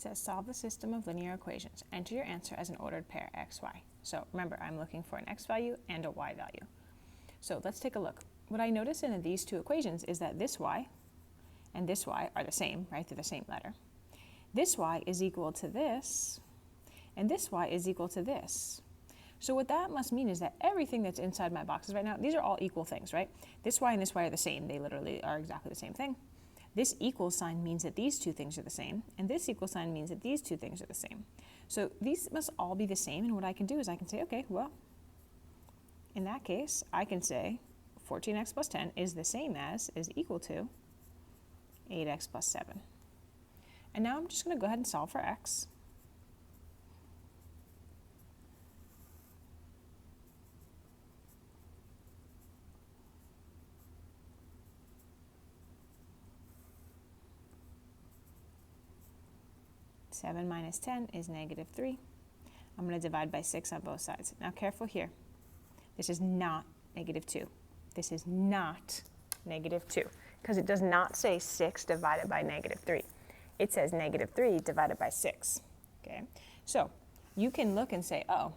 says solve the system of linear equations. Enter your answer as an ordered pair x, y. So remember, I'm looking for an x value and a y value. So let's take a look. What I notice in these two equations is that this y and this y are the same, right? They're the same letter. This y is equal to this, and this y is equal to this. So what that must mean is that everything that's inside my boxes right now, these are all equal things, right? This y and this y are the same. They literally are exactly the same thing. This equal sign means that these two things are the same, and this equal sign means that these two things are the same. So these must all be the same, and what I can do is I can say, okay, well, in that case, I can say 14x plus 10 is the same as, is equal to 8x plus 7. And now I'm just going to go ahead and solve for x. Seven minus 10 is negative 3. I'm going to divide by 6 on both sides. Now careful here. This is not negative 2. This is not negative 2, because it does not say 6 divided by negative 3. It says negative 3 divided by 6. Okay, so you can look and say, oh,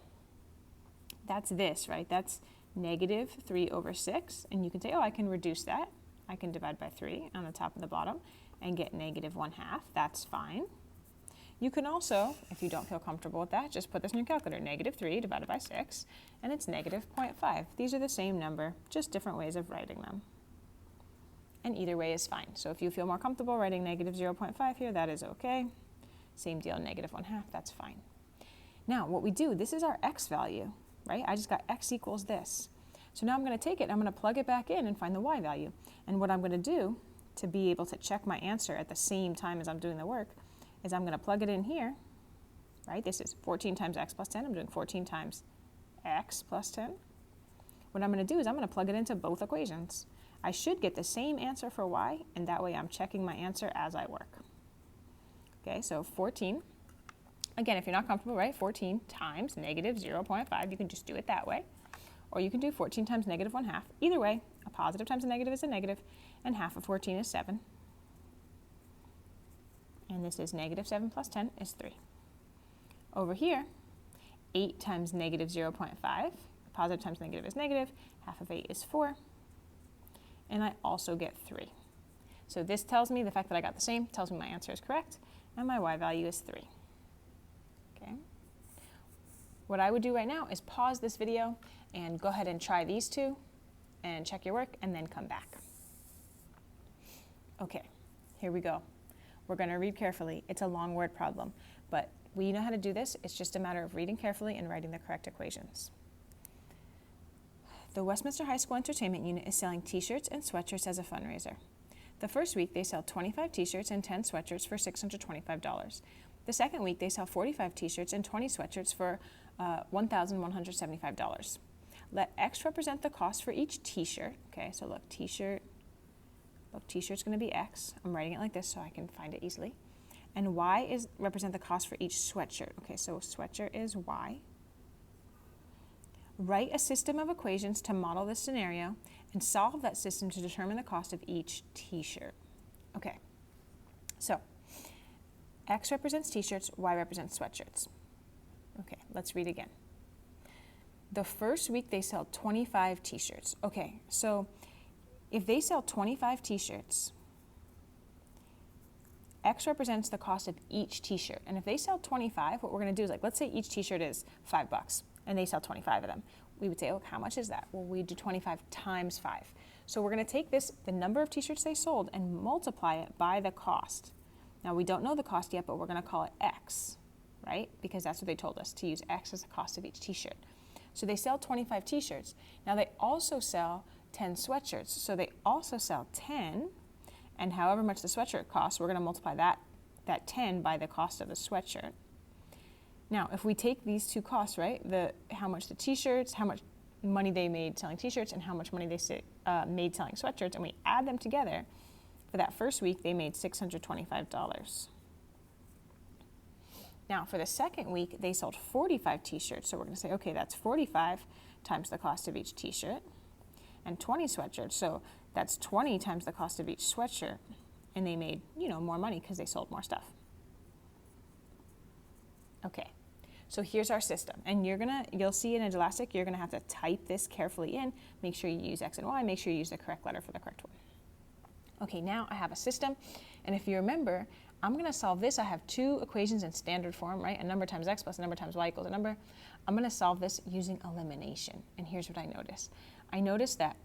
that's this, right? That's negative 3 over 6. And you can say, oh, I can reduce that. I can divide by 3 on the top and the bottom and get negative 1/2. That's fine. You can also, if you don't feel comfortable with that, just put this in your calculator. Negative 3 divided by 6, and it's negative 0.5. These are the same number, just different ways of writing them. And either way is fine. So if you feel more comfortable writing negative 0.5 here, that is okay. Same deal, negative 1/2, that's fine. Now, what we do, this is our x value, right? I just got x equals this. So now I'm going to take it, and I'm going to plug it back in and find the y value. And what I'm going to do to be able to check my answer at the same time as I'm doing the work is I'm going to plug it in here, right? This is 14 times x plus 10. I'm doing 14 times x plus 10. What I'm going to do is I'm going to plug it into both equations. I should get the same answer for y, and that way I'm checking my answer as I work. Okay, so 14. Again, if you're not comfortable, right, 14 times negative 0.5, you can just do it that way. Or you can do 14 times negative 1/2. Either way, a positive times a negative is a negative, and half of 14 is 7. And this is negative 7 plus 10 is 3. Over here, 8 times negative 0.5, positive times negative is negative, half of 8 is 4, and I also get 3. So this tells me, the fact that I got the same, tells me my answer is correct, and my y value is 3. Okay. What I would do right now is pause this video and go ahead and try these two and check your work, and then come back. Okay, here we go. We're going to read carefully. It's a long word problem, but we know how to do this. It's just a matter of reading carefully and writing the correct equations. The Westminster High School Entertainment Unit is selling t-shirts and sweatshirts as a fundraiser. The first week, they sell 25 t-shirts and 10 sweatshirts for $625. The second week, they sell 45 t-shirts and 20 sweatshirts for $1,175. Let X represent the cost for each t-shirt. Okay, so look, t-shirt's going to be X. I'm writing it like this so I can find it easily. And Y is represent the cost for each sweatshirt. Okay, so sweatshirt is Y. Write a system of equations to model this scenario and solve that system to determine the cost of each t-shirt. Okay, so X represents t-shirts, Y represents sweatshirts. Okay, let's read again. The first week they sell 25 t-shirts. Okay, so if they sell 25 t-shirts, X represents the cost of each t-shirt. And if they sell 25, what we're going to do is, like, let's say each t-shirt is $5 and they sell 25 of them. We would say, oh, how much is that? Well, we do 25 times 5. So we're going to take this, the number of t-shirts they sold, and multiply it by the cost. Now, we don't know the cost yet, but we're going to call it X, right? Because that's what they told us, to use X as the cost of each t-shirt. So they sell 25 t-shirts. Now, they also sell 10 sweatshirts. So they also sell 10, and however much the sweatshirt costs, we're going to multiply that 10 by the cost of the sweatshirt. Now, if we take these two costs, right, how much the t-shirts, how much money they made selling t-shirts, and how much money they made selling sweatshirts, and we add them together, for that first week, they made $625. Now, for the second week, they sold 45 t-shirts. So we're going to say, okay, that's 45 times the cost of each t-shirt, and 20 sweatshirts. So that's 20 times the cost of each sweatshirt. And they made, more money because they sold more stuff. Okay, so here's our system. And you'll see in Edulastic, you're gonna have to type this carefully in. Make sure you use X and Y, make sure you use the correct letter for the correct one. Okay, now I have a system. And if you remember, I'm gonna solve this. I have two equations in standard form, right? A number times X plus a number times Y equals a number. I'm gonna solve this using elimination. And here's what I notice. I notice that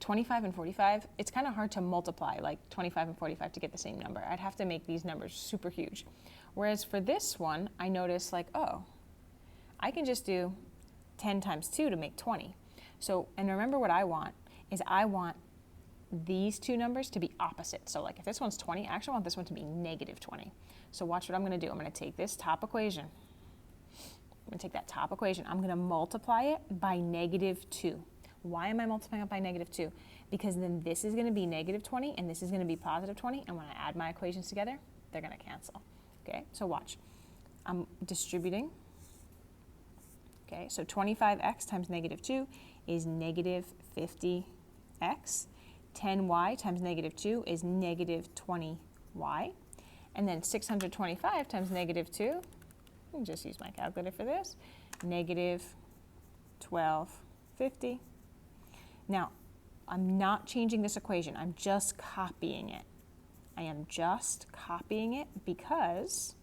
25 and 45, it's kind of hard to multiply like 25 and 45 to get the same number. I'd have to make these numbers super huge. Whereas for this one, I notice like, oh, I can just do 10 times 2 to make 20. So, and remember what I want is I want these two numbers to be opposite. So like if this one's 20, I actually want this one to be negative 20. So watch what I'm gonna do. I'm gonna take this top equation. I'm gonna take that top equation. I'm gonna multiply it by negative 2. Why am I multiplying it by negative 2? Because then this is gonna be negative 20 and this is gonna be positive 20. And when I add my equations together, they're gonna cancel. Okay, so watch. I'm distributing. Okay, so 25x times negative 2 is negative 50x. 10y times negative 2 is negative 20y. And then 625 times negative 2, I can just use my calculator for this, negative 1250. Now, I'm not changing this equation. I'm just copying it. I am just copying it because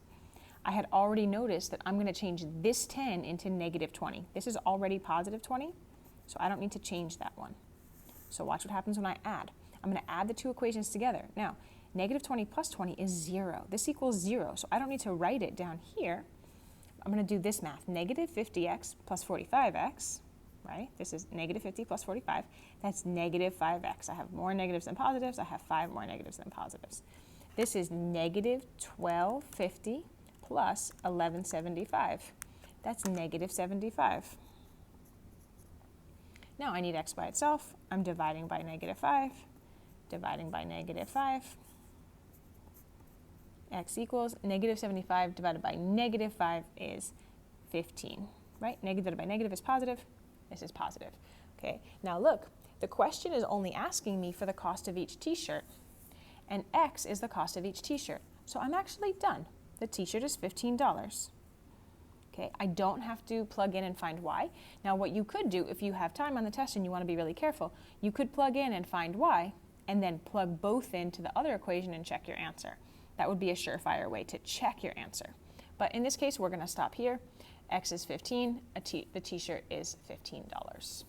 I had already noticed that I'm going to change this 10 into negative 20. This is already positive 20, so I don't need to change that one. So watch what happens when I add. I'm going to add the two equations together. Now, negative 20 plus 20 is 0. This equals 0, so I don't need to write it down here. I'm going to do this math. Negative 50x plus 45x, right? This is negative 50 plus 45. That's negative 5x. I have more negatives than positives. I have 5 more negatives than positives. This is negative 1250 plus 1175. That's negative 75. Now I need x by itself. I'm dividing by negative 5, dividing by negative 5. X equals negative 75 divided by negative 5 is 15, right? Negative divided by negative is positive. This is positive. Okay, now look, the question is only asking me for the cost of each t-shirt, and X is the cost of each t-shirt. So I'm actually done. The t-shirt is $15. Okay, I don't have to plug in and find Y. Now what you could do if you have time on the test and you want to be really careful, you could plug in and find Y and then plug both into the other equation and check your answer. That would be a surefire way to check your answer. But in this case, we're going to stop here. X is 15, the t-shirt is $15.